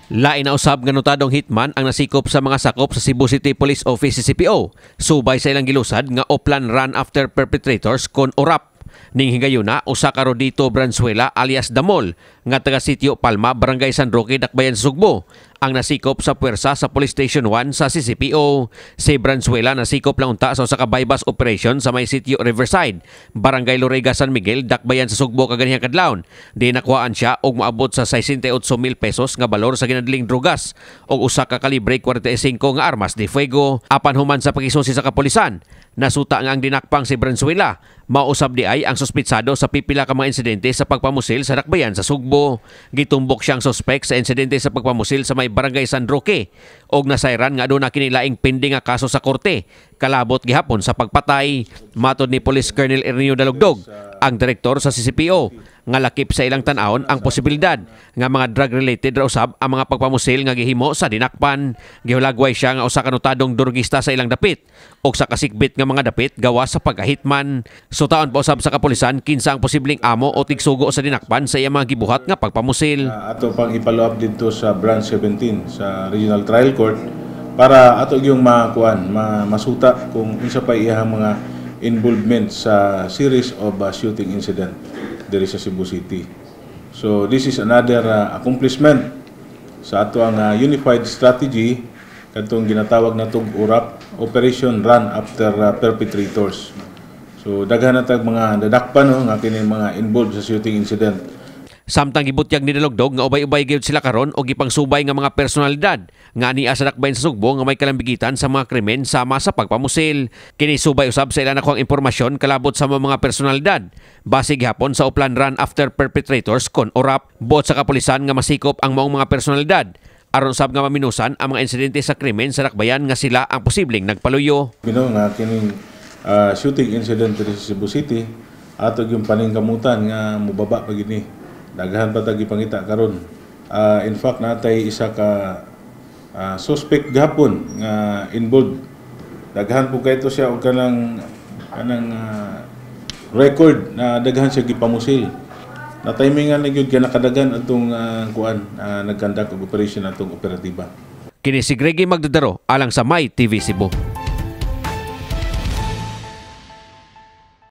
Lain na usab nga notadong hitman ang nasikop sa mga sakop sa Cebu City Police Office CCPO. Subay sa ilang gilusad nga Oplan Run After Perpetrators kon ORAP. Ning hingayuna usa ka Rodito Branzuela alias Damol nga taga Sitio Palma, Barangay San Roque, Dakbayan, Sugbo ang nasikop sa puwersa sa Police Station 1 sa CCPO. Si Branzuela nasikop lang unta sa usa ka bypass operation sa may Sitio Riverside, Barangay Lorega, San Miguel, Dakbayan sa Sugbo kaganihang kadlawon. Di nakuhaan siya og moabot sa 68,000 pesos nga balor sa ginadling drugas og usa ka kalibre 45 nga armas de fuego. Apan human sa pagisusi sa kapulisan, nasuta nga ang dinakpang si Branzuela. Mausab di ay ang suspitsado sa pipila ka mga insidente sa pagpamusil sa Dakbayan sa Sugbo. Gitumbok siyang suspek sa insidente sa pagpamusil sa may Barangay San Roque og nasayran nga aduna kini laing pending nga kaso sa korte kalabot gihapon sa pagpatay. Matod ni Police Colonel Ernio Dalugdog, ang direktor sa CCPO, nga lakip sa ilang tan-awon ang posibilidad nga mga drug-related raw usab ang mga pagpamusil nga gihimo sa dinakpan. Gihulagway siya nga usa ka notadong durgista sa ilang dapit og sa kasikbit nga mga dapit gawas sa pagkahitman. Sutaon pa usab sa kapulisan kinsa ang posibleng amo o tigsugo sa dinakpan sa iyang mga gibuhat nga pagpamusil. Ato pang ipalo up dito sa Branch 17 sa Regional Trial Court para ato yung masuta kung isa pa iyang mga involvement sa series of shooting incident diri sa Cebu City. So this is another accomplishment sa ato ang unified strategy kadtong ginatawag natong ORAP, Operation Run After Perpetrators. So daghan na tag mga dadakpan nga kini mga involved sa shooting incident. Samtang gibutyag ni Dalugdog nga ubay-ubay gyud sila karon og gipangsubay nga mga personalidad nga ania sa Dakbayan sa Sugbo nga may kalambigitan sa mga krimen sama sa pagpamusil. Kini subay usab sa ilang nakuhang impormasyon kalabot sa mga personalidad base gihapon sa Oplan Run After Perpetrators kon ORAP. Buot sa kapulisan nga masikop ang maong mga personalidad aron sab nga maminusan ang mga insidente sa krimen sa Dakbayan nga sila ang posibleng nagpaluyo. Bino nga kining shooting incident diri sa Cebu City ato yung paningkamutan nga mubaba pa gini. Daghan pa tagi pangita karon. In fact natay isa ka suspect gahapon nga involved. Daghan po kay ito siya og kanang record na daghan siya gipamusil. Na timingan na gyud kay nakadagan atong nagkandak og operation atong operatiba. Kini si Greggy Magdadaro alang sa My TV Cebu.